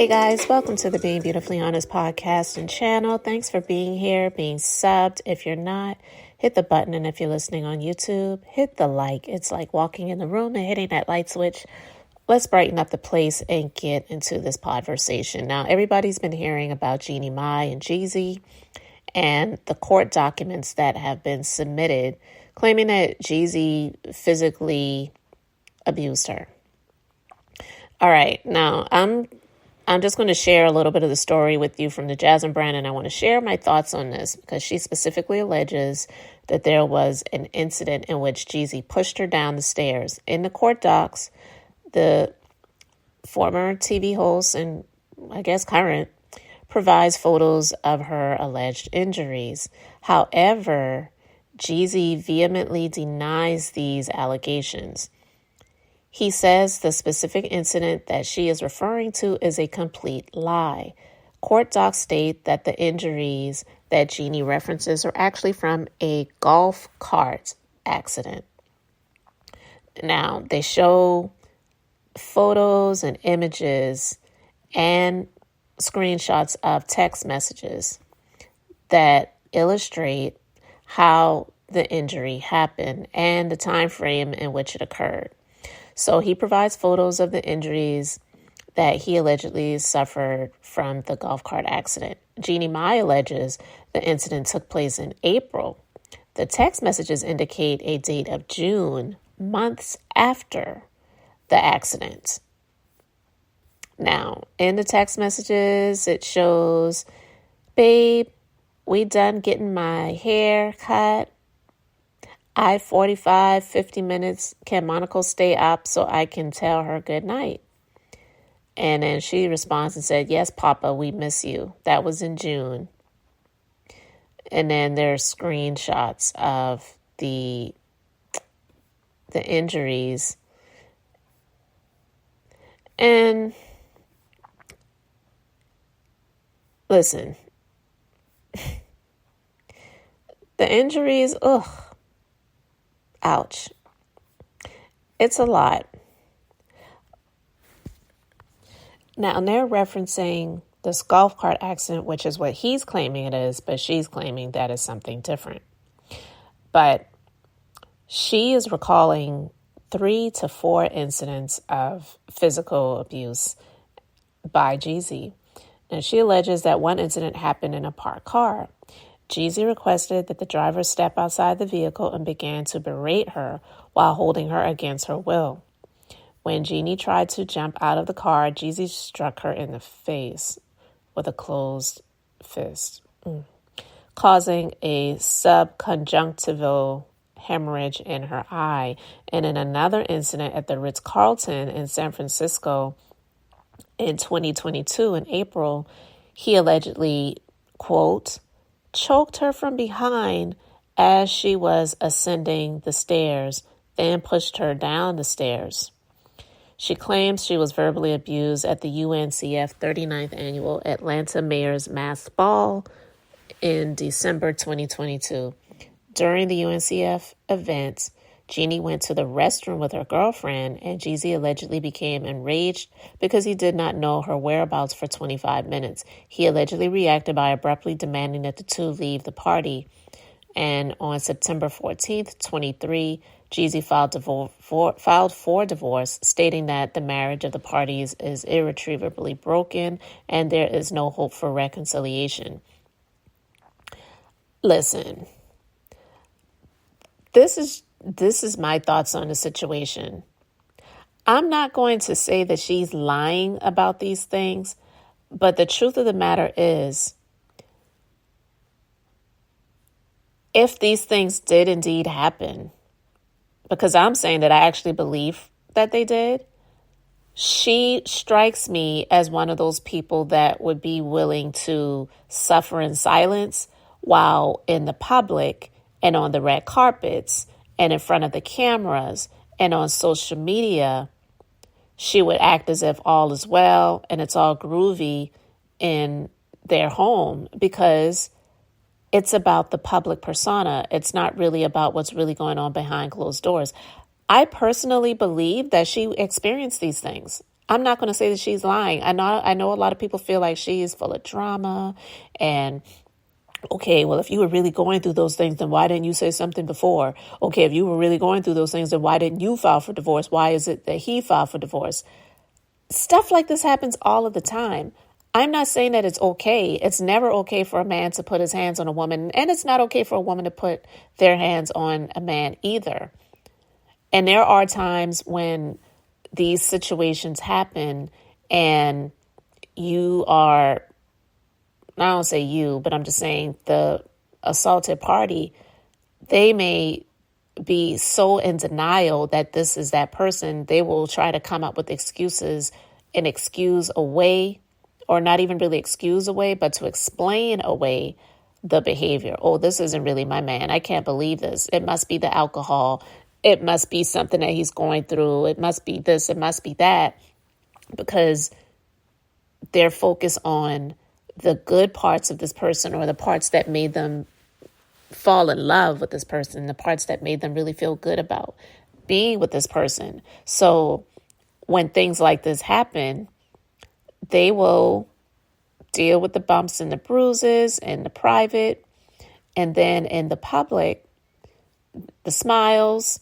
Hey guys, welcome to the Being Beautifully Honest podcast and channel. Thanks for being here, being subbed. If you're not, hit the button. And if you're listening on YouTube, hit the like. It's like walking in the room and hitting that light switch. Let's brighten up the place and get into this podversation. Now, everybody's been hearing about Jeannie Mai and Jeezy and the court documents that have been submitted claiming that Jeezy physically abused her. All right, now I'm just going to share a little bit of the story with you from the Jasmine brand, and I want to share my thoughts on this because she specifically alleges that there was an incident in which Jeezy pushed her down the stairs. In the court docs, the former TV host and I guess current provides photos of her alleged injuries. However, Jeezy vehemently denies these allegations. He says the specific incident that she is referring to is a complete lie. Court docs state that the injuries that Jeannie references are actually from a golf cart accident. Now, they show photos and images and screenshots of text messages that illustrate how the injury happened and the time frame in which it occurred. So he provides photos of the injuries that he allegedly suffered from the golf cart accident. Jeannie Mai alleges the incident took place in April. The text messages indicate a date of June, months after the accident. Now, in the text messages, it shows, babe, we done getting my hair cut. 45, 50 minutes. Can Monaco stay up so I can tell her good night? And then she responds and said, yes, Papa, we miss you. That was in June. And then there's screenshots of the injuries. And listen, the injuries, ouch. It's a lot. Now, they're referencing this golf cart accident, which is what he's claiming it is, but she's claiming that is something different. But she is recalling 3 to 4 incidents of physical abuse by Jeezy. Now, she alleges that one incident happened in a parked car. Jeezy requested that the driver step outside the vehicle and began to berate her while holding her against her will. When Jeannie tried to jump out of the car, Jeezy struck her in the face with a closed fist, causing a subconjunctival hemorrhage in her eye. And in another incident at the Ritz-Carlton in San Francisco in 2022, in April, he allegedly, quote, choked her from behind as she was ascending the stairs, then pushed her down the stairs. She claims she was verbally abused at the UNCF 39th Annual Atlanta Mayor's Mass Ball in December 2022. During the UNCF event, Jeannie went to the restroom with her girlfriend, and Jeezy allegedly became enraged because he did not know her whereabouts for 25 minutes. He allegedly reacted by abruptly demanding that the two leave the party. And on September 14th, 23, Jeezy filed for divorce, stating that the marriage of the parties is irretrievably broken and there is no hope for reconciliation. Listen, this is my thoughts on the situation. I'm not going to say that she's lying about these things, but the truth of the matter is, if these things did indeed happen, because I'm saying that I actually believe that they did, she strikes me as one of those people that would be willing to suffer in silence while in the public and on the red carpets and in front of the cameras and on social media, she would act as if all is well and it's all groovy in their home, because it's about the public persona. It's not really about what's really going on behind closed doors. I personally believe that she experienced these things. I'm not going to say that she's lying. I know a lot of people feel like she is full of drama and okay, well, if you were really going through those things, then why didn't you say something before? Okay, if you were really going through those things, then why didn't you file for divorce? Why is it that he filed for divorce? Stuff like this happens all of the time. I'm not saying that it's okay. It's never okay for a man to put his hands on a woman, and it's not okay for a woman to put their hands on a man either. And there are times when these situations happen and you are, I don't say you, but I'm just saying the assaulted party, they may be so in denial that this is that person, they will try to come up with excuses and excuse away, or not even really excuse away, but to explain away the behavior. Oh, this isn't really my man. I can't believe this. It must be the alcohol. It must be something that he's going through. It must be this. It must be that. Because they're focused on the good parts of this person, or the parts that made them fall in love with this person, the parts that made them really feel good about being with this person. So when things like this happen, they will deal with the bumps and the bruises in the private, and then in the public, the smiles,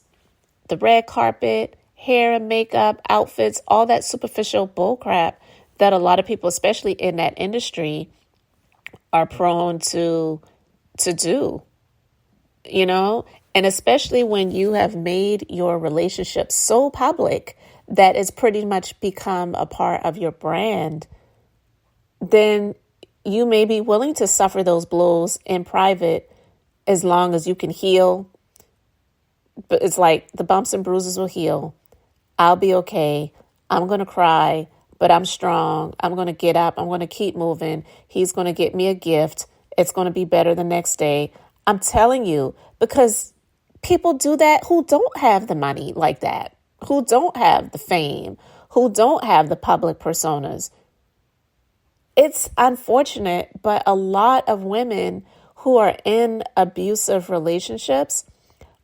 the red carpet, hair and makeup, outfits, all that superficial bullcrap that a lot of people, especially in that industry, are prone to do, and especially when you have made your relationship so public that it's pretty much become a part of your brand, then you may be willing to suffer those blows in private as long as you can heal. But it's like the bumps and bruises will heal. I'll be okay. I'm going to cry, but I'm strong. I'm going to get up. I'm going to keep moving. He's going to get me a gift. It's going to be better the next day. I'm telling you, because people do that who don't have the money like that, who don't have the fame, who don't have the public personas. It's unfortunate, but a lot of women who are in abusive relationships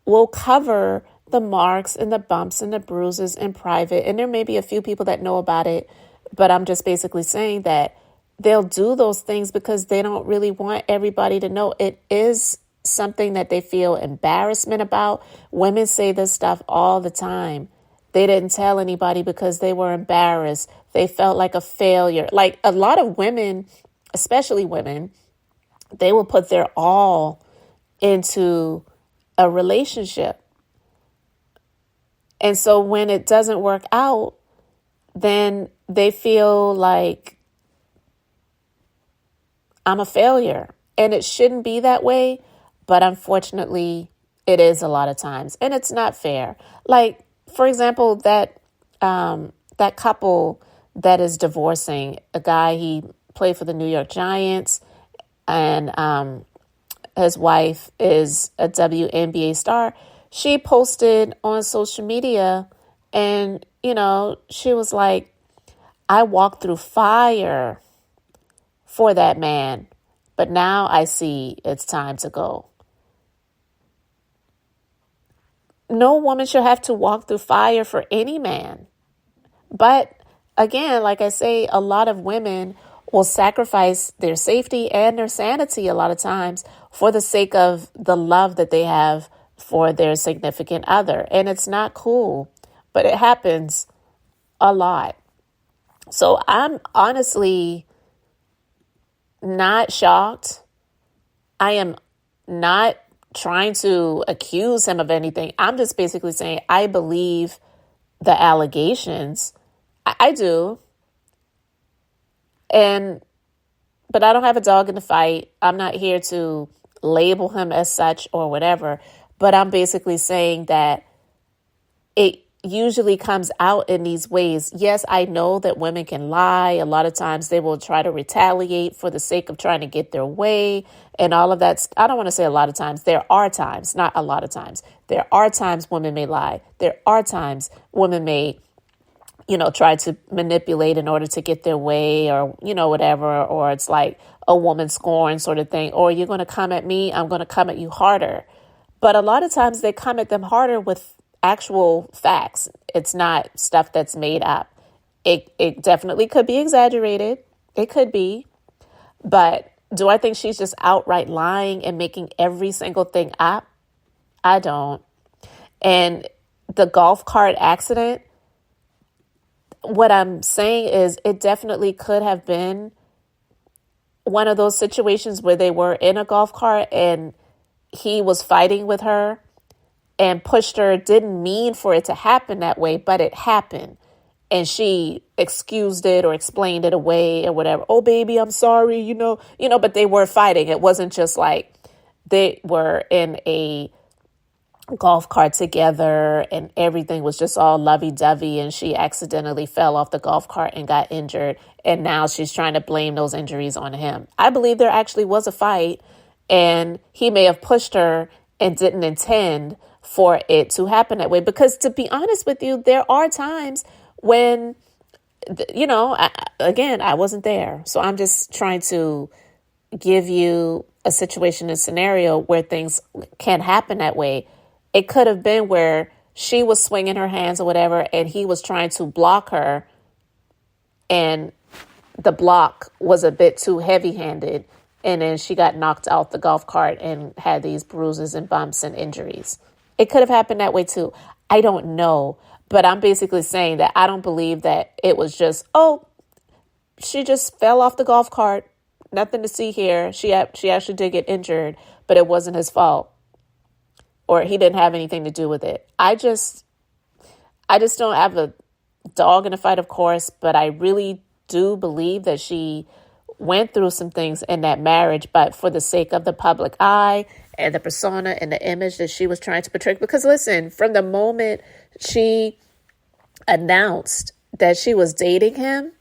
will cover the marks and the bumps and the bruises in private. And there may be a few people that know about it, but I'm just basically saying that they'll do those things because they don't really want everybody to know. It is something that they feel embarrassment about. Women say this stuff all the time. They didn't tell anybody because they were embarrassed. They felt like a failure. Like a lot of women, especially women, they will put their all into a relationship. And so when it doesn't work out, then they feel like I'm a failure. And it shouldn't be that way. But unfortunately, it is a lot of times. And it's not fair. Like, for example, that couple that is divorcing, a guy, he played for the New York Giants, and his wife is a WNBA star. She posted on social media and, she was like, I walked through fire for that man, but now I see it's time to go. No woman should have to walk through fire for any man. But again, like I say, a lot of women will sacrifice their safety and their sanity a lot of times for the sake of the love that they have for their significant other. And it's not cool, but it happens a lot. So I'm honestly not shocked. I am not trying to accuse him of anything. I'm just basically saying I believe the allegations. I do. But I don't have a dog in the fight. I'm not here to label him as such or whatever. But I'm basically saying that it usually comes out in these ways. Yes, I know that women can lie. A lot of times they will try to retaliate for the sake of trying to get their way and all of that. I don't want to say a lot of times. There are times, not a lot of times. There are times women may lie. There are times women may, try to manipulate in order to get their way or, whatever. Or it's like a woman scorn sort of thing. Or you're going to come at me, I'm going to come at you harder. But a lot of times they come at them harder with actual facts. It's not stuff that's made up. It definitely could be exaggerated. It could be. But do I think she's just outright lying and making every single thing up? I don't. And the golf cart accident, what I'm saying is it definitely could have been one of those situations where they were in a golf cart and he was fighting with her and pushed her. Didn't mean for it to happen that way, but it happened. And she excused it or explained it away or whatever. Oh, baby, I'm sorry, but they were fighting. It wasn't just like they were in a golf cart together and everything was just all lovey-dovey and she accidentally fell off the golf cart and got injured. And now she's trying to blame those injuries on him. I believe there actually was a fight and he may have pushed her and didn't intend for it to happen that way. Because to be honest with you, there are times when, I wasn't there. So I'm just trying to give you a situation, a scenario where things can happen that way. It could have been where she was swinging her hands or whatever, and he was trying to block her, and the block was a bit too heavy-handed, and then she got knocked out the golf cart and had these bruises and bumps and injuries. It could have happened that way too. I don't know, but I'm basically saying that I don't believe that it was just, she just fell off the golf cart, nothing to see here. She actually did get injured, but it wasn't his fault. Or he didn't have anything to do with it. I just don't have a dog in the fight, of course, but I really do believe that she went through some things in that marriage, but for the sake of the public eye and the persona and the image that she was trying to portray. Because listen, from the moment she announced that she was dating him,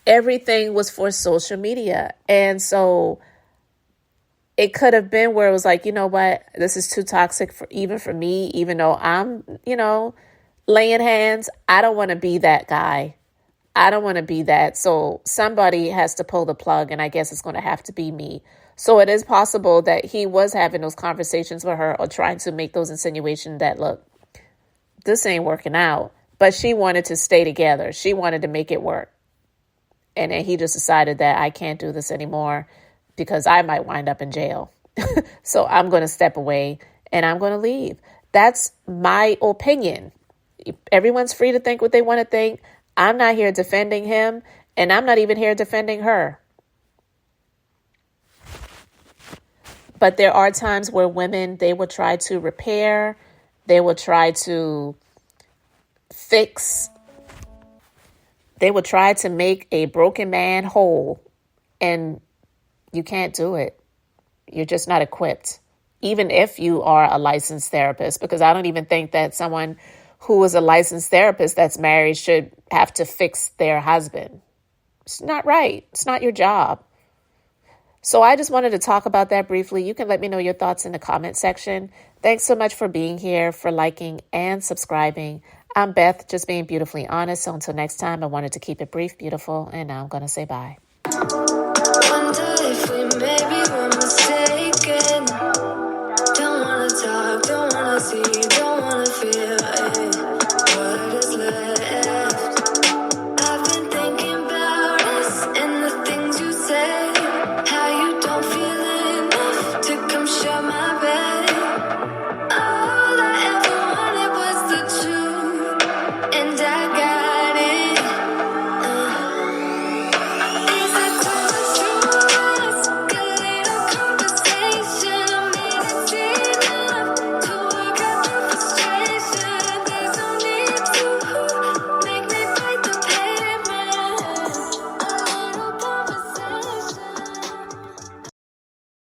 everything was for social media. And so it could have been where it was like, you know what, this is too toxic for me, even though I'm, laying hands. I don't want to be that guy. I don't want to be that. So somebody has to pull the plug, and I guess it's going to have to be me. So it is possible that he was having those conversations with her or trying to make those insinuations that, look, this ain't working out. But she wanted to stay together. She wanted to make it work. And then he just decided that I can't do this anymore, because I might wind up in jail. So I'm going to step away and I'm going to leave. That's my opinion. Everyone's free to think what they want to think. I'm not here defending him, and I'm not even here defending her. But there are times where women, they will try to repair, they will try to fix, they will try to make a broken man whole, and you can't do it. You're just not equipped, even if you are a licensed therapist, because I don't even think that someone who is a licensed therapist that's married should have to fix their husband. It's not right. It's not your job. So I just wanted to talk about that briefly. You can let me know your thoughts in the comment section. Thanks so much for being here, for liking and subscribing. I'm Beth, just being beautifully honest. So until next time, I wanted to keep it brief, beautiful, and now I'm going to say bye.